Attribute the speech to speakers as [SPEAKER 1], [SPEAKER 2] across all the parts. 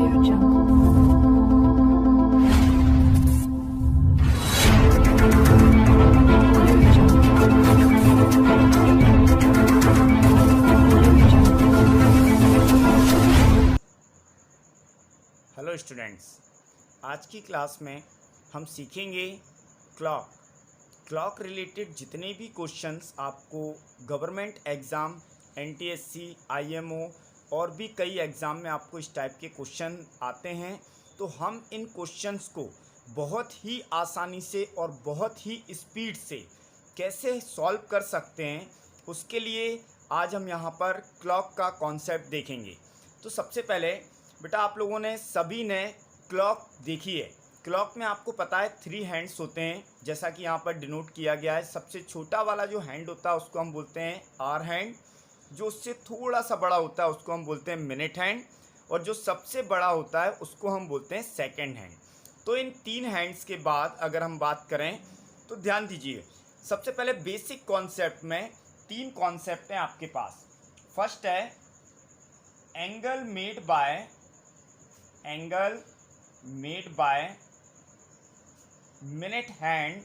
[SPEAKER 1] Hello students, आज की class में हम सीखेंगे क्लॉक रिलेटेड जितने भी क्वेश्चंस आपको गवर्नमेंट एग्ज़ाम, एनटीएससी, आईएमओ और भी कई एग्ज़ाम में आपको इस टाइप के क्वेश्चन आते हैं। तो हम इन क्वेश्चंस को बहुत ही आसानी से और बहुत ही स्पीड से कैसे सॉल्व कर सकते हैं, उसके लिए आज हम यहाँ पर क्लॉक का कॉन्सेप्ट देखेंगे। तो सबसे पहले बेटा, आप लोगों ने सभी ने क्लॉक देखी है। क्लॉक में आपको पता है 3 हैंड्स होते हैं, जैसा कि यहाँ पर डिनोट किया गया है। सबसे छोटा वाला जो हैंड होता है उसको हम बोलते हैं आवर हैंड, जो उससे थोड़ा सा बड़ा होता है उसको हम बोलते हैं मिनट हैंड, और जो सबसे बड़ा होता है उसको हम बोलते हैं सेकेंड हैंड। तो इन 3 हैंड्स के बाद अगर हम बात करें तो ध्यान दीजिए, सबसे पहले बेसिक कॉन्सेप्ट में 3 कॉन्सेप्ट हैं आपके पास। फर्स्ट है angle made by minute hand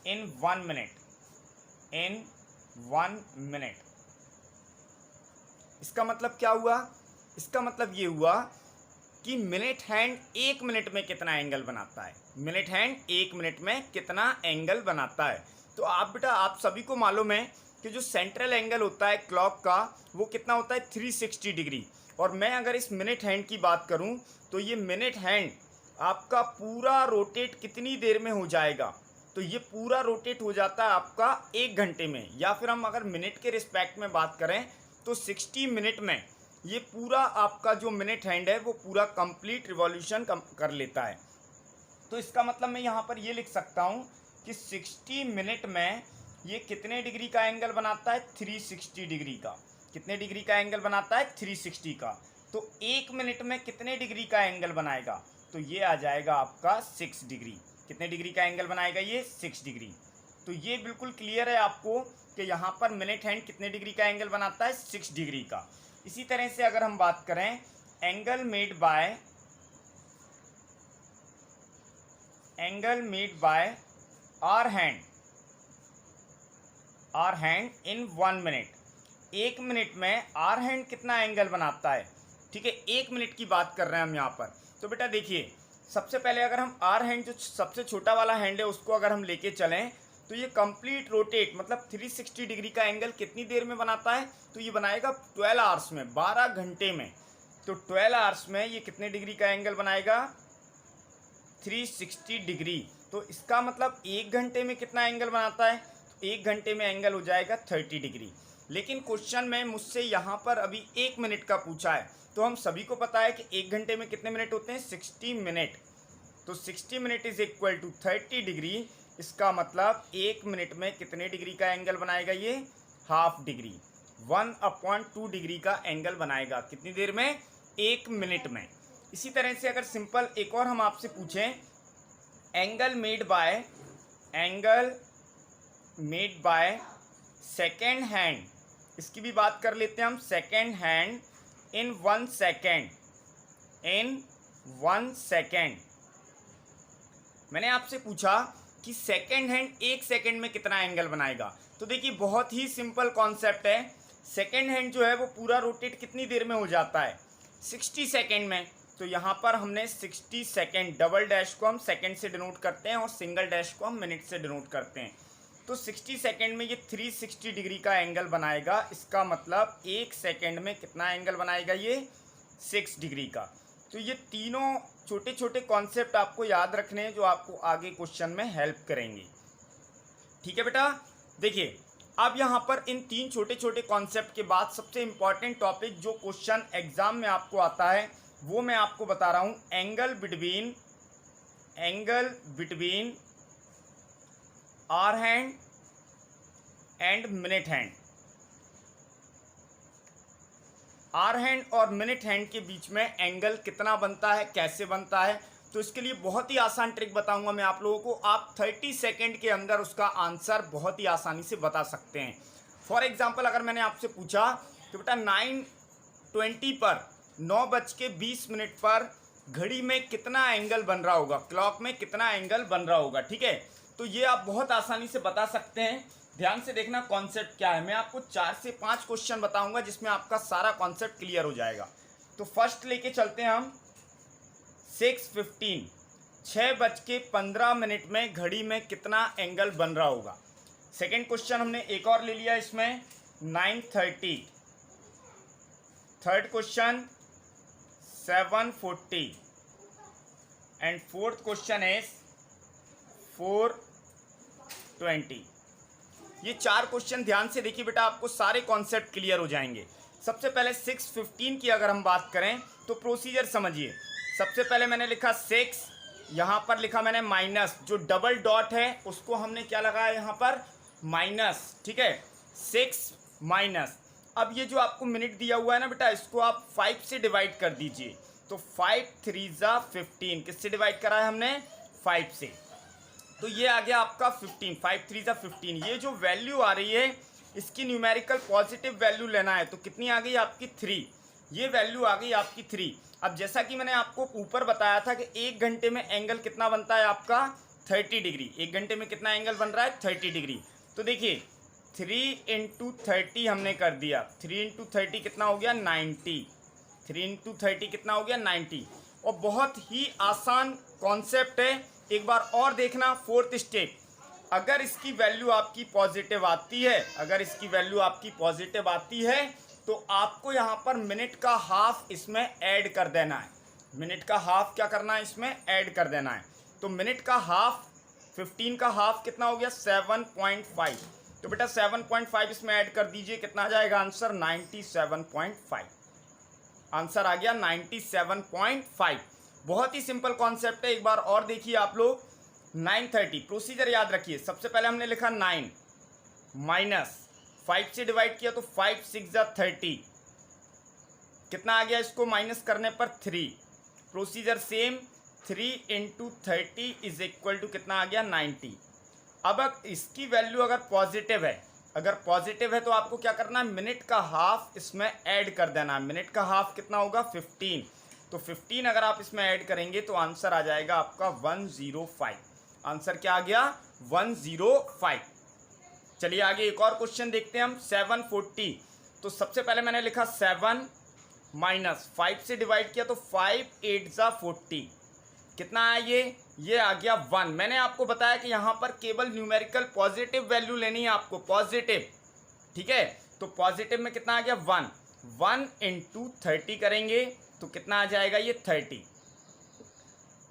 [SPEAKER 1] in 1 minute. इसका मतलब क्या हुआ? इसका मतलब ये हुआ कि मिनट हैंड 1 मिनट में कितना एंगल बनाता है। मिनट हैंड 1 मिनट में कितना एंगल बनाता है। तो आप सभी को मालूम है कि जो सेंट्रल एंगल होता है क्लॉक का वो कितना होता है 360 डिग्री। और मैं अगर इस मिनट हैंड की बात करूं तो ये मिनट हैंड आपका पूरा रोटेट कितनी देर में हो जाएगा? तो ये पूरा रोटेट हो जाता है आपका 1 घंटे में, या फिर हम अगर मिनट के रिस्पेक्ट में बात करें तो 60 मिनट में ये पूरा आपका जो मिनट हैंड है वो पूरा कंप्लीट रिवॉल्यूशन कर लेता है। तो इसका मतलब मैं यहाँ पर ये लिख सकता हूँ कि 60 मिनट में ये कितने डिग्री का एंगल बनाता है? 360 डिग्री का। कितने डिग्री का एंगल बनाता है? 360 का। तो 1 मिनट में कितने डिग्री का एंगल बनाएगा? तो ये आ जाएगा आपका 6 डिग्री। कितने डिग्री का एंगल बनाएगा ये? 6 डिग्री। तो ये बिल्कुल क्लियर है आपको कि यहाँ पर मिनट हैंड कितने डिग्री का एंगल बनाता है? 6 डिग्री का। इसी तरह से अगर हम बात करें angle made by hour hand in 1 minute. 1 minute में आवर हैंड कितना एंगल बनाता है? ठीक है, 1 मिनट की बात कर रहे हैं हम यहाँ पर। तो बेटा देखिए, सबसे पहले अगर हम आवर हैंड जो सबसे छोटा वाला हैंड है उसको अगर हम लेके चलें तो ये कंप्लीट रोटेट मतलब 360 डिग्री का एंगल कितनी देर में बनाता है? तो ये बनाएगा 12 आवर्स में, 12 घंटे में। तो 12 आवर्स में ये कितने डिग्री का एंगल बनाएगा? 360 डिग्री। तो इसका मतलब 1 घंटे में कितना एंगल बनाता है? 1 घंटे में एंगल हो जाएगा 30 डिग्री। लेकिन क्वेश्चन में मुझसे यहाँ पर अभी 1 मिनट का पूछा है। तो हम सभी को पता है कि 1 घंटे में कितने मिनट होते हैं? 60 मिनट। तो 60 minute is equal to 30 degree. इसका मतलब 1 मिनट में कितने डिग्री का एंगल बनाएगा ये? हाफ डिग्री, 1/2 डिग्री का एंगल बनाएगा। कितनी देर में? 1 मिनट में। इसी तरह से अगर सिंपल एक और हम आपसे पूछें angle made by second hand, इसकी भी बात कर लेते हैं हम। Second hand in 1 second. मैंने आपसे पूछा कि सेकेंड हैंड 1 सेकेंड में कितना एंगल बनाएगा। तो देखिए बहुत ही सिंपल कॉन्सेप्ट है। सेकेंड हैंड जो है वो पूरा रोटेट कितनी देर में हो जाता है? 60 सेकेंड में। तो यहाँ पर हमने 60 सेकेंड, डबल डैश को हम सेकेंड से डिनोट करते हैं और सिंगल डैश को हम मिनट से डिनोट करते हैं। तो 60 सेकेंड में ये 360 डिग्री का एंगल बनाएगा। इसका मतलब 1 सेकेंड में कितना एंगल बनाएगा ये? 6 डिग्री का। तो ये तीनों छोटे छोटे कॉन्सेप्ट आपको याद रखने हैं जो आपको आगे क्वेश्चन में हेल्प करेंगे। ठीक है बेटा, देखिए अब यहाँ पर इन 3 छोटे छोटे कॉन्सेप्ट के बाद सबसे इंपॉर्टेंट टॉपिक जो क्वेश्चन एग्जाम में आपको आता है वो मैं आपको बता रहा हूँ। Angle between hour hand and minute hand. Hour hand और मिनट हैंड के बीच में एंगल कितना बनता है, कैसे बनता है? तो इसके लिए बहुत ही आसान ट्रिक बताऊंगा मैं आप लोगों को। आप 30 सेकेंड के अंदर उसका आंसर बहुत ही आसानी से बता सकते हैं। फॉर एग्जाम्पल अगर मैंने आपसे पूछा कि बेटा 9:20 पर 9:20 पर घड़ी में कितना एंगल बन रहा होगा, क्लॉक में कितना एंगल बन रहा होगा। ठीक है, तो ये आप बहुत आसानी से बता सकते हैं। ध्यान से देखना कॉन्सेप्ट क्या है। मैं आपको 4 से 5 क्वेश्चन बताऊंगा जिसमें आपका सारा कॉन्सेप्ट क्लियर हो जाएगा। तो फर्स्ट लेके चलते हैं हम 6:15, 6:15 में घड़ी में कितना एंगल बन रहा होगा। सेकेंड क्वेश्चन हमने एक और ले लिया इसमें 9:30, third question 7:40 and fourth question is 4:20। ये 4 क्वेश्चन ध्यान से देखिए बेटा, आपको सारे कॉन्सेप्ट क्लियर हो जाएंगे। सबसे पहले 6:15 की अगर हम बात करें तो प्रोसीजर समझिए। सबसे पहले मैंने लिखा 6, यहाँ पर लिखा मैंने माइनस, जो डबल डॉट है उसको हमने क्या लगाया यहाँ पर, माइनस। ठीक है, 6 माइनस। अब ये जो आपको मिनट दिया हुआ है ना बेटा, इसको आप 5 से डिवाइड कर दीजिए। तो 5 3 ज़ा 15, किससे डिवाइड करा है हमने, 5 से। तो ये आ गया आपका 15, 5 3 ज़ा 15। ये जो वैल्यू आ रही है इसकी न्यूमेरिकल पॉजिटिव वैल्यू लेना है, तो कितनी आ गई आपकी 3। ये वैल्यू आ गई आपकी 3। अब जैसा कि मैंने आपको ऊपर बताया था कि 1 घंटे में एंगल कितना बनता है आपका, 30 डिग्री। 1 घंटे में कितना एंगल बन रहा है, 30 डिग्री। तो देखिए 3 × 30 हमने कर दिया। 3 × 30 कितना हो गया, 90। 3 × 30 कितना हो गया, 90। और बहुत ही आसान कॉन्सेप्ट है। एक बार और देखना, फोर्थ स्टेप। अगर इसकी वैल्यू आपकी पॉजिटिव आती है, अगर इसकी वैल्यू आपकी पॉजिटिव आती है तो आपको यहाँ पर मिनट का हाफ इसमें ऐड कर देना है। मिनट का हाफ क्या करना है, इसमें ऐड कर देना है। तो मिनट का हाफ, 15 का हाफ कितना हो गया, 7.5। तो बेटा 7.5 इसमें ऐड कर दीजिए, कितना आ जाएगा आंसर, 97.5। आंसर आ गया 97.5। बहुत ही सिंपल कॉन्सेप्ट है। एक बार और देखिए आप लोग, 9:30। प्रोसीजर याद रखिए। सबसे पहले हमने लिखा 9 माइनस 5 से डिवाइड किया तो 5 6 ज़ा 30, कितना आ गया, इसको माइनस करने पर 3। Procedure same, 3 × 30 is equal to कितना आ गया, 90। अब इसकी वैल्यू अगर पॉजिटिव है, अगर पॉजिटिव है तो आपको क्या करना है, मिनट का हाफ इसमें ऐड कर देना है। मिनट का हाफ कितना होगा, 15। तो 15 अगर आप इसमें ऐड करेंगे तो आंसर आ जाएगा आपका 105। आंसर क्या आ गया, 105। चलिए आगे एक और क्वेश्चन देखते हैं हम, 7:40। तो सबसे पहले मैंने लिखा 7 माइनस 5 से डिवाइड किया तो 5 8 ज़ा 40, कितना है ये आ गया 1। मैंने आपको बताया कि यहाँ पर केवल न्यूमेरिकल पॉजिटिव वैल्यू लेनी है आपको, पॉजिटिव। ठीक है, तो पॉजिटिव में कितना आ गया, 1। 1 × 30 करेंगे तो कितना आ जाएगा, ये 30।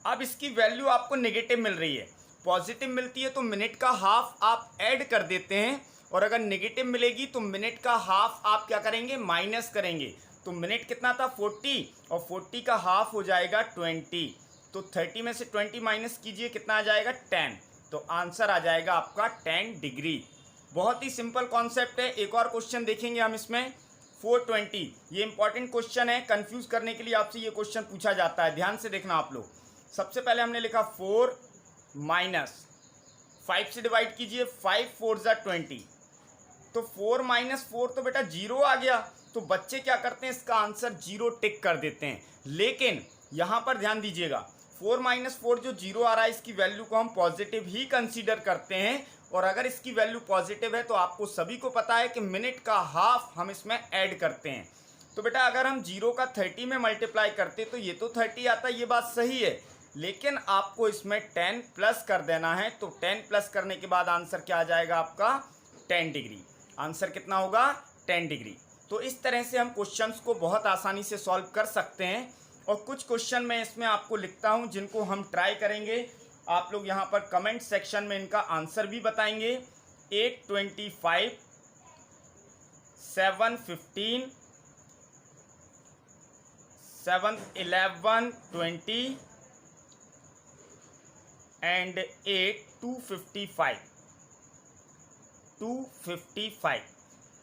[SPEAKER 1] अब इसकी वैल्यू आपको नेगेटिव मिल रही है। पॉजिटिव मिलती है तो मिनट का हाफ आप ऐड कर देते हैं, और अगर नेगेटिव मिलेगी तो मिनट का हाफ आप क्या करेंगे, माइनस करेंगे। तो मिनट कितना था, 40, और 40 का हाफ हो जाएगा 20। तो 30 में से 20 माइनस कीजिए, कितना आ जाएगा, 10। तो आंसर आ जाएगा आपका 10 डिग्री। बहुत ही सिंपल कॉन्सेप्ट है। एक और क्वेश्चन देखेंगे हम इसमें, 4:20। ये इंपॉर्टेंट क्वेश्चन है, कंफ्यूज करने के लिए आपसे ये क्वेश्चन पूछा जाता है। ध्यान से देखना आप लोग। सबसे पहले हमने लिखा 4 माइनस 5 से डिवाइड कीजिए, 5 4 ज़ा 20। तो 4 माइनस 4 तो बेटा 0 आ गया। तो बच्चे क्या करते हैं, इसका आंसर 0 टिक कर देते हैं। लेकिन यहाँ पर ध्यान दीजिएगा, 4 माइनस 4 जो 0 आ रहा है, इसकी वैल्यू को हम पॉजिटिव ही कंसीडर करते हैं। और अगर इसकी वैल्यू पॉजिटिव है तो आपको सभी को पता है कि मिनट का हाफ हम इसमें ऐड करते हैं। तो बेटा अगर हम 0 का 30 में मल्टीप्लाई करते तो ये तो 30 आता, ये बात सही है। लेकिन आपको इसमें 10 प्लस कर देना है। तो 10 प्लस करने के बाद आंसर क्या आ जाएगा आपका, 10 डिग्री। आंसर कितना होगा, 10 डिग्री। तो इस तरह से हम क्वेश्चंस को बहुत आसानी से सॉल्व कर सकते हैं। और कुछ क्वेश्चन मैं इसमें आपको लिखता हूं जिनको हम ट्राई करेंगे। आप लोग यहां पर कमेंट सेक्शन में इनका आंसर भी बताएंगे। 8:25, 7:15, 7:11, 20 एंड 8:255। 255।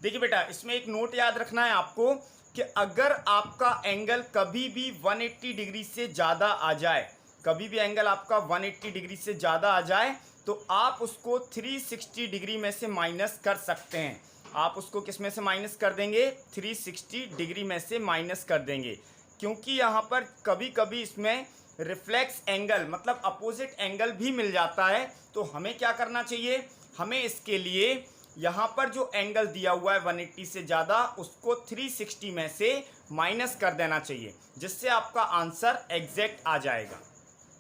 [SPEAKER 1] देखिए बेटा, इसमें एक नोट याद रखना है आपको कि अगर आपका एंगल कभी भी 180 डिग्री से ज़्यादा आ जाए, कभी भी एंगल आपका 180 डिग्री से ज़्यादा आ जाए तो आप उसको 360 डिग्री में से माइनस कर सकते हैं। आप उसको किस में से माइनस कर देंगे, 360 डिग्री में से माइनस कर देंगे। क्योंकि यहाँ पर कभी कभी इसमें रिफ्लेक्स एंगल मतलब अपोजिट एंगल भी मिल जाता है। तो हमें क्या करना चाहिए, हमें इसके लिए यहाँ पर जो एंगल दिया हुआ है 180 से ज़्यादा, उसको 360 में से माइनस कर देना चाहिए, जिससे आपका आंसर एग्जैक्ट आ जाएगा।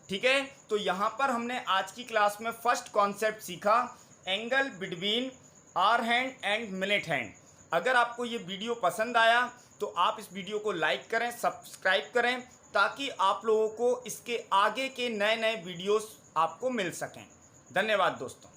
[SPEAKER 1] ठीक है, तो यहाँ पर हमने आज की क्लास में फर्स्ट कॉन्सेप्ट सीखा, angle between hour hand and minute hand. अगर आपको ये वीडियो पसंद आया तो आप इस वीडियो को लाइक करें, सब्सक्राइब करें, ताकि आप लोगों को इसके आगे के नए नए वीडियोस आपको मिल सकें। धन्यवाद दोस्तों।